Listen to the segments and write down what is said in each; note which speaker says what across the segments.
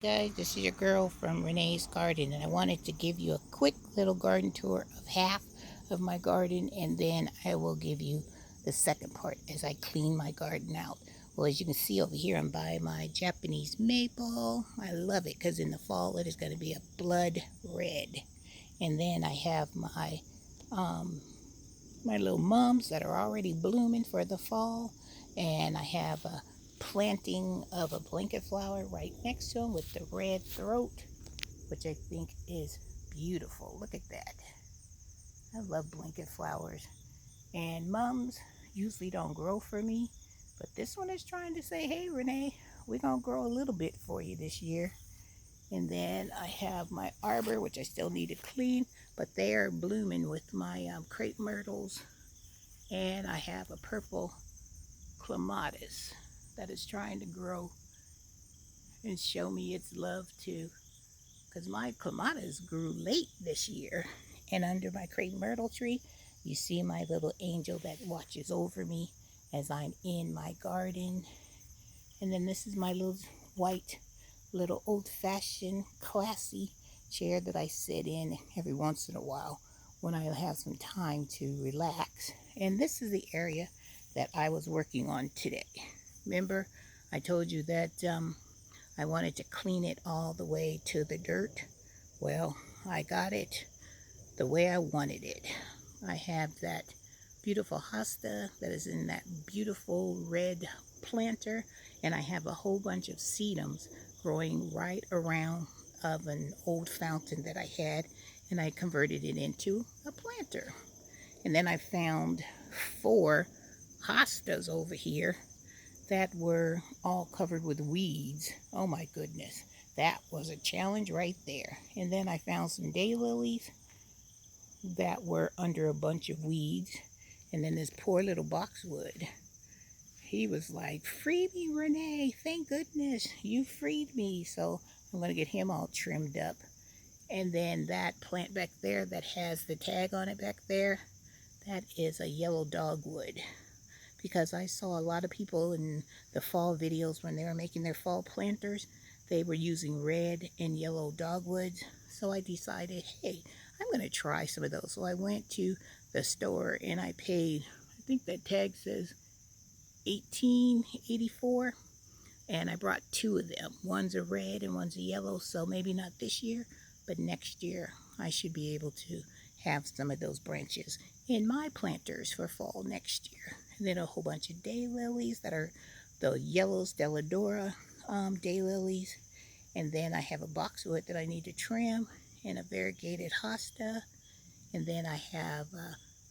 Speaker 1: Guys, this is your girl from Renee's Garden, and I wanted to give you a quick little garden tour of half of my garden, and then I will give you the second part as I clean my garden out. Well, as you can see over here, I'm by my Japanese maple. I love it because in the fall it is going to be a blood red. And then I have um, my little mums that are already blooming for the fall, and I have a planting of a blanket flower right next to them with the red throat, which I think is beautiful. Look at that. I love blanket flowers. And mums usually don't grow for me, but this one is trying to say, hey, Renee, we're going to grow a little bit for you this year. And then I have my arbor, which I still need to clean, but they are blooming with my crepe myrtles. And I have a purple clematis that is trying to grow and show me its love too. Because my clematis grew late this year. And under my crepe myrtle tree, you see my little angel that watches over me as I'm in my garden. And then this is my little white, little old-fashioned, classy chair that I sit in every once in a while when I have some time to relax. And this is the area that I was working on today. Remember, I told you that I wanted to clean it all the way to the dirt. Well, I got it the way I wanted it. I have that beautiful hosta that is in that beautiful red planter, and I have a whole bunch of sedums growing right around of an old fountain that I had, and I converted it into a planter. And then I found 4 hostas over here that were all covered with weeds. Oh my goodness, that was a challenge right there. And then I found some daylilies that were under a bunch of weeds. And then this poor little boxwood, he was like, free me, Renee, thank goodness you freed me. So I'm going to get him all trimmed up. And then that plant back there that has the tag on it back there, that is a yellow dogwood. Because I saw a lot of people in the fall videos when they were making their fall planters, they were using red and yellow dogwoods. So I decided, hey, I'm going to try some of those. So I went to the store and I paid, I think that tag says $18.84, and I brought 2 of them. One's a red and one's a yellow, so maybe not this year, but next year I should be able to have some of those branches in my planters for fall next year. And then a whole bunch of daylilies that are the yellow Stelladora daylilies. And then I have a boxwood that I need to trim and a variegated hosta. And then I have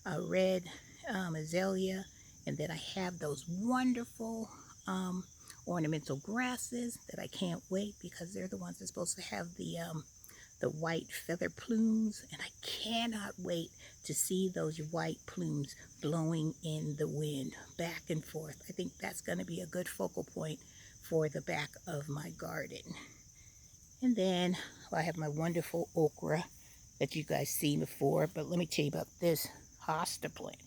Speaker 1: a red azalea. And then I have those wonderful ornamental grasses that I can't wait because they're the ones that's supposed to have the white feather plumes, and I cannot wait to see those white plumes blowing in the wind back and forth. I think that's going to be a good focal point for the back of my garden. And then I have my wonderful okra that you guys seen before, but let me tell you about this hosta plant.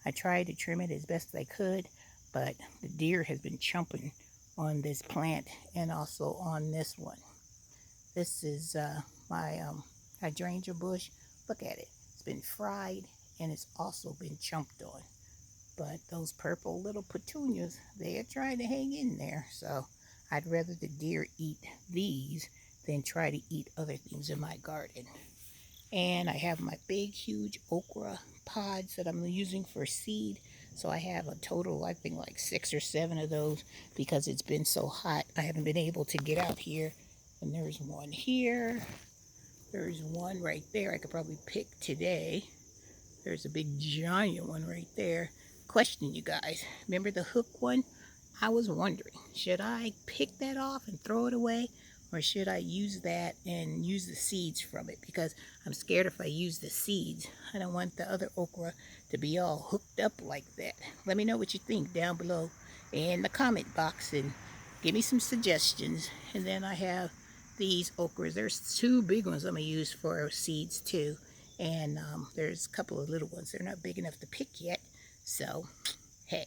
Speaker 1: I tried to trim it as best I could, but the deer has been chomping on this plant and also on this one. This is my hydrangea bush. Look at it. It's been fried and it's also been chomped on. But those purple little petunias, they are trying to hang in there. So I'd rather the deer eat these than try to eat other things in my garden. And I have my big, huge okra pods that I'm using for seed. So I have a total, I think, like 6 or 7 of those because it's been so hot. I haven't been able to get out here. And there's one here. There's one right there I could probably pick today. There's a big giant one right there. Question, you guys. Remember the hook one? I was wondering, should I pick that off and throw it away? Or should I use that and use the seeds from it? Because I'm scared if I use the seeds, I don't want the other okra to be all hooked up like that. Let me know what you think down below in the comment box and give me some suggestions. And then I have these okras. There's 2 big ones I'm going to use for seeds too. And there's a couple of little ones. They're not big enough to pick yet. So, hey,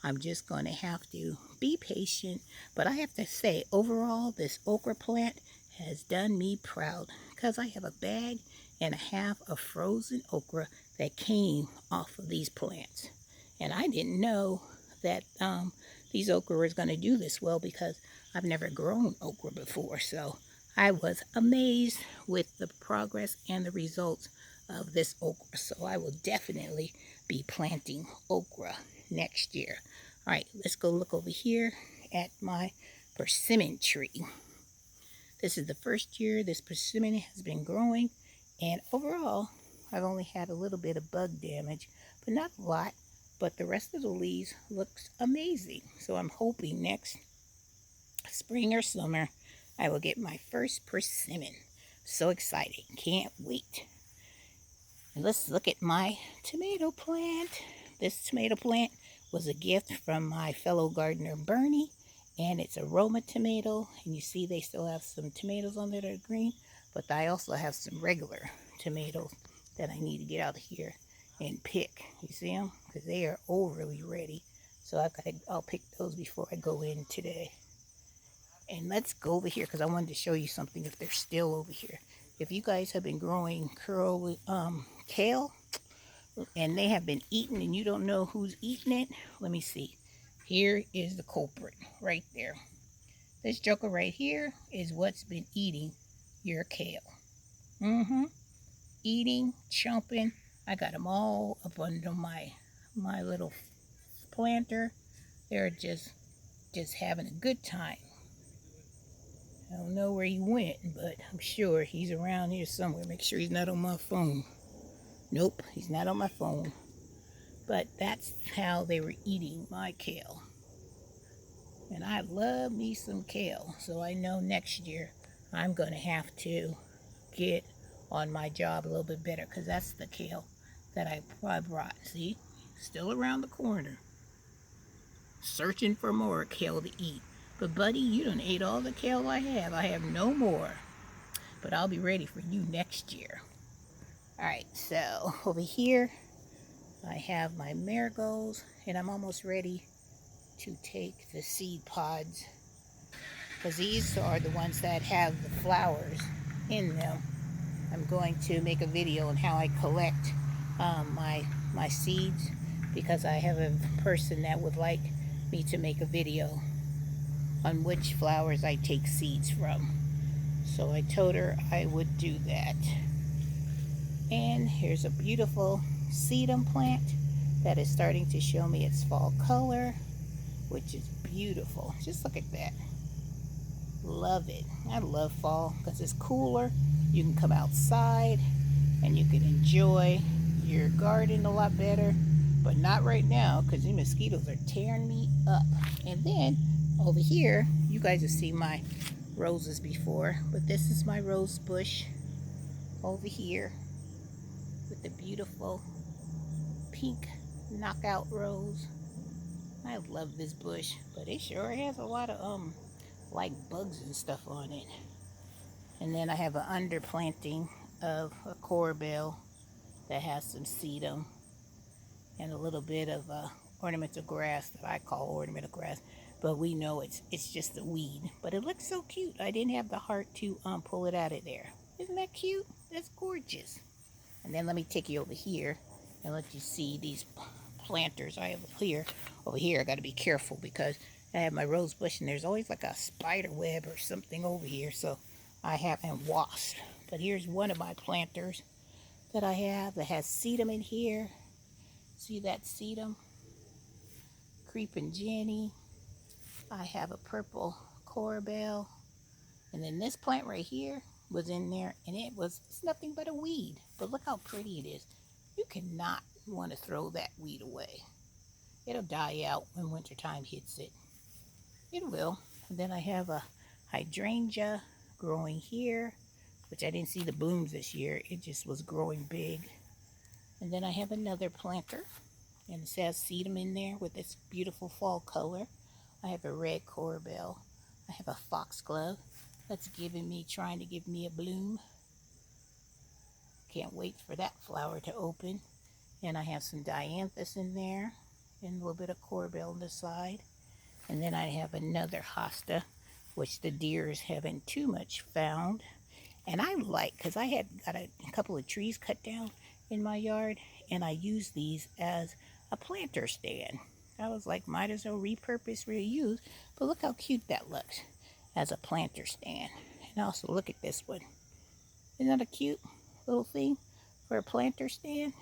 Speaker 1: I'm just going to have to be patient. But I have to say, overall, this okra plant has done me proud because I have a bag and a half of frozen okra that came off of these plants. And I didn't know that these okra was going to do this well because I've never grown okra before. So I was amazed with the progress and the results of this okra. So I will definitely be planting okra next year. All right, let's go look over here at my persimmon tree. This is the first year this persimmon has been growing, and overall, I've only had a little bit of bug damage, but not a lot. But the rest of the leaves looks amazing. So I'm hoping next spring or summer, I will get my first persimmon. So exciting, can't wait. And let's look at my tomato plant. This tomato plant was a gift from my fellow gardener Bernie, and it's a Roma tomato. And you see they still have some tomatoes on there that are green, but I also have some regular tomatoes that I need to get out of here and pick. You see them? Because they are overly ready. So I'll pick those before I go in today. And let's go over here because I wanted to show you something if they're still over here. If you guys have been growing kale and they have been eaten and you don't know who's eating it, let me see. Here is the culprit right there. This joker right here is what's been eating your kale. Eating, chomping. I got them all up under my little planter. They're just having a good time. I don't know where he went, but I'm sure he's around here somewhere. Make sure he's not on my phone. Nope, he's not on my phone. But that's how they were eating my kale. And I love me some kale. So I know next year I'm going to have to get on my job a little bit better because that's the kale that I brought. See, still around the corner. Searching for more kale to eat. But buddy, you done ate all the kale I have. I have no more. But I'll be ready for you next year. Alright, so over here I have my marigolds and I'm almost ready to take the seed pods because these are the ones that have the flowers in them. I'm going to make a video on how I collect my seeds because I have a person that would like me to make a video on which flowers I take seeds from. So I told her I would do that. And here's a beautiful sedum plant that is starting to show me its fall color, which is beautiful. Just look at that. Love it. I love fall because it's cooler. You can come outside and you can enjoy your garden a lot better. But not right now because the mosquitoes are tearing me up. And then over here, you guys have seen my roses before, but this is my rose bush over here with the beautiful pink knockout rose. I love this bush, but it sure has a lot of like bugs and stuff on it. And then I have an underplanting of a corbel that has some sedum and a little bit of ornamental grass that I call ornamental grass, but we know it's just a weed. But it looks so cute. I didn't have the heart to pull it out of there. Isn't that cute? That's gorgeous. And then let me take you over here and let you see these planters I have here. Over here I got to be careful because I have my rose bush and there's always like a spider web or something over here, so I haven't wasp. But here's one of my planters that I have that has sedum in here. See that sedum? Creeping Jenny. I have a purple corbel. And then this plant right here was in there and it's nothing but a weed. But look how pretty it is. You cannot want to throw that weed away. It'll die out when wintertime hits it. It will. And then I have a hydrangea growing here, which I didn't see the blooms this year. It just was growing big. And then I have another planter, and it says sedum in there with its beautiful fall color. I have a red corbel. I have a foxglove that's trying to give me a bloom. Can't wait for that flower to open. And I have some dianthus in there. and a little bit of corbel on the side. And then I have another hosta, which the deers haven't too much found. And I like, because I had got a couple of trees cut down in my yard, and I use these as a planter stand. I was like, might as well repurpose, reuse. But look how cute that looks as a planter stand. And also look at this one. Isn't that a cute little thing for a planter stand?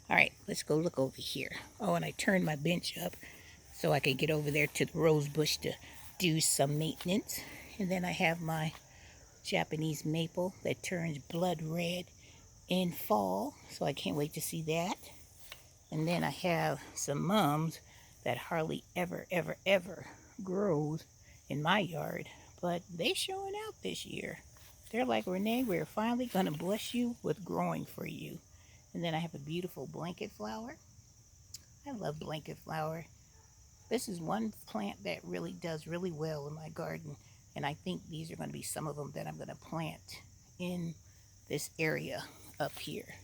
Speaker 1: All right, let's go look over here. Oh, and I turned my bench up so I could get over there to the rose bush to do some maintenance. And then I have my Japanese maple that turns blood red in fall, so I can't wait to see that. And then I have some mums that hardly ever grows in my yard, but they showing out this year. They're like, Renee, we're finally gonna bless you with growing for you. And then I have a beautiful blanket flower. I love blanket flower. This is one plant that really does really well in my garden, and I think these are going to be some of them that I'm going to plant in this area up here.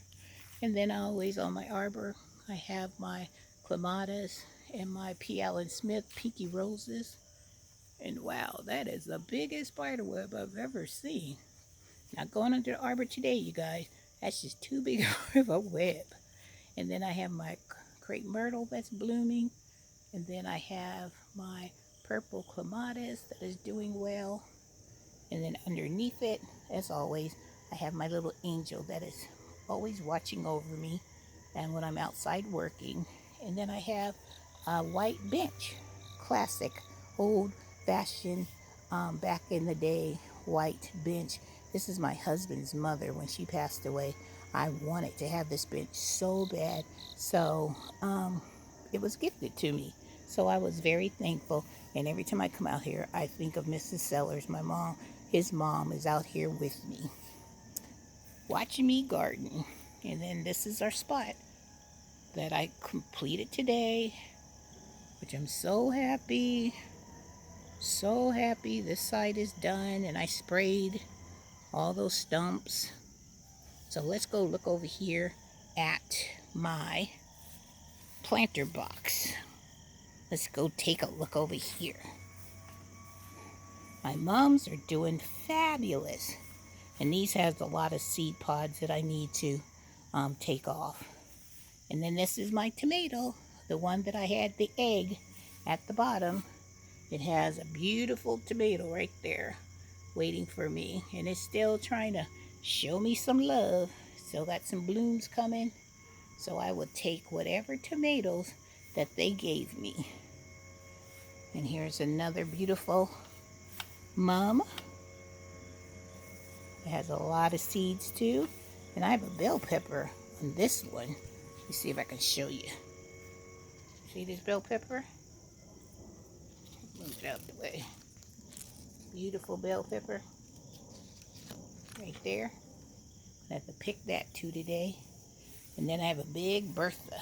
Speaker 1: And then always on my arbor, I have my clematis and my P. Allen Smith pinky roses. And wow, that is the biggest spider web I've ever seen. Not going under the arbor today, you guys. That's just too big of a web. And then I have my crepe myrtle that's blooming. And then I have my purple clematis that is doing well. And then underneath it, as always, I have my little angel that is always watching over me and when I'm outside working. And then I have a white bench, classic, old-fashioned, back in the day, white bench. This is my husband's mother. When she passed away, I wanted to have this bench so bad. So it was gifted to me. So I was very thankful. And every time I come out here, I think of Mrs. Sellers, my mom. His mom is out here with me, watching me garden. And then this is our spot that I completed today, which I'm so happy. So happy. This side is done, and I sprayed all those stumps. So let's go look over here at my planter box. Let's go take a look over here. My mums are doing fabulous. And these has a lot of seed pods that I need to take off. And then this is my tomato, the one that I had the egg at the bottom. It has a beautiful tomato right there waiting for me. And it's still trying to show me some love. Still got some blooms coming. So I will take whatever tomatoes that they gave me. And here's another beautiful mum. It has a lot of seeds too. And I have a bell pepper on this one. Let me see if I can show you. See this bell pepper? Move it out the way. Beautiful bell pepper. Right there. I have to pick that too today. And then I have a big Bertha.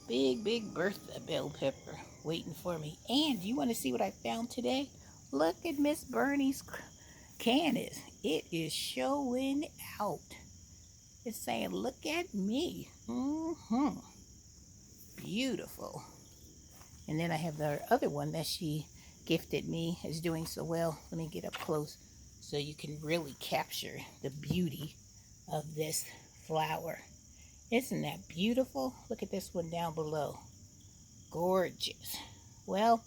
Speaker 1: Big Bertha bell pepper waiting for me. And you want to see what I found today? Look at Miss Bernie's Canis. It is showing out. It's saying, look at me. Beautiful. And then I have the other one that she gifted me. Is doing so well. Let me get up close so you can really capture the beauty of this flower. Isn't that beautiful? Look at this one down below. Gorgeous. Well,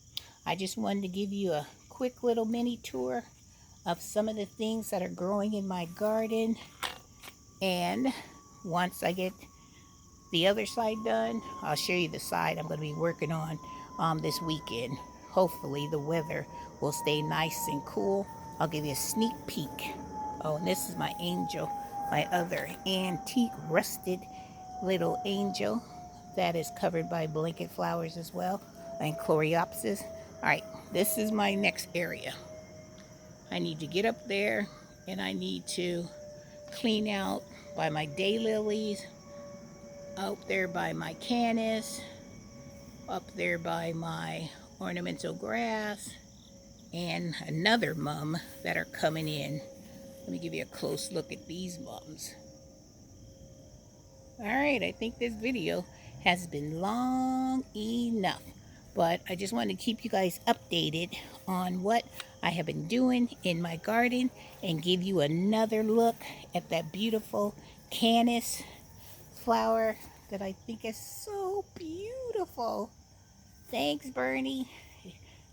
Speaker 1: I just wanted to give you a quick little mini tour of some of the things that are growing in my garden. And once I get the other side done, I'll show you the side I'm going to be working on this weekend. Hopefully the weather will stay nice and cool. I'll give you a sneak peek. Oh, and this is my angel, my other antique rusted little angel that is covered by blanket flowers as well, and Coreopsis. All right, this is my next area. I need to get up there and I need to clean out by my daylilies, up there by my canis, up there by my ornamental grass, and another mum that are coming in. Let me give you a close look at these mums. All right, I think this video has been long enough. But I just wanted to keep you guys updated on what I have been doing in my garden and give you another look at that beautiful Canis flower that I think is so beautiful. Thanks, Bernie.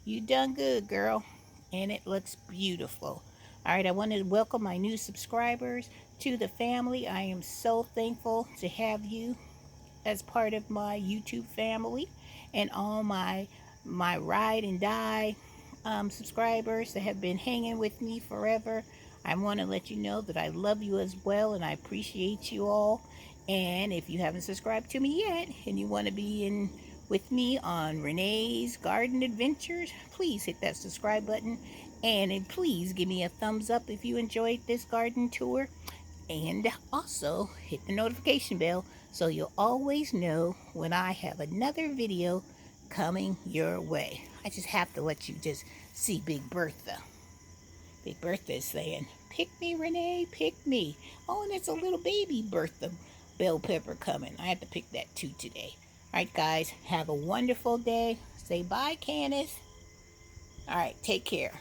Speaker 1: You done good, girl. And it looks beautiful. All right, I want to welcome my new subscribers to the family. I am so thankful to have you as part of my YouTube family, and all my ride and die subscribers that have been hanging with me forever. I want to let you know that I love you as well, and I appreciate you all. And if you haven't subscribed to me yet and you want to be in with me on Renee's Garden Adventures, please hit that subscribe button, and please give me a thumbs up if you enjoyed this garden tour, and also hit the notification bell so you'll always know when I have another video coming your way. I just have to let you just see Big Bertha. Big Bertha is saying, pick me, Renee, pick me. Oh, and it's a little baby Bertha bell pepper coming. I have to pick that too today. All right, guys, have a wonderful day. Say bye, Canis. All right, take care.